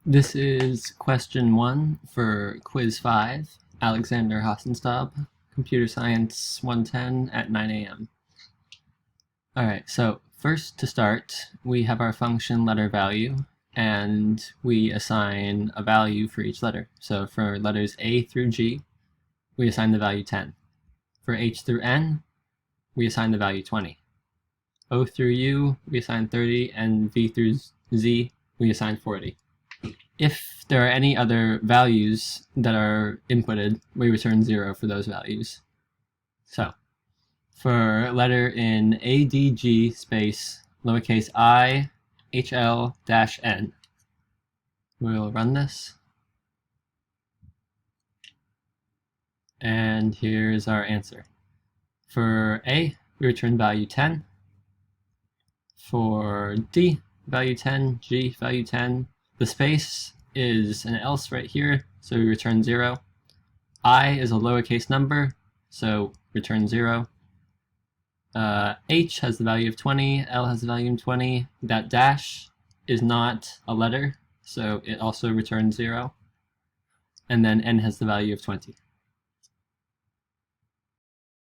This is question 1 for quiz 5, Alexander Hossenstaub, Computer Science 110 at 9 a.m. Alright, so first to start, we have our function letter value, and we assign a value for each letter. So for letters A through G, we assign the value 10. For H through N, we assign the value 20. O through U, we assign 30, and V through Z, we assign 40. If there are any other values that are inputted, we return 0 for those values. So, for letter in ADG space lowercase I HL dash N, we'll run this. And here's our answer. For A, we return value 10. For D, value 10, G, value 10. The space is an else right here, so we return 0. I is a lowercase number, so return 0. H has the value of 20, L has the value of 20. That dash is not a letter, so it also returns 0. And then N has the value of 20.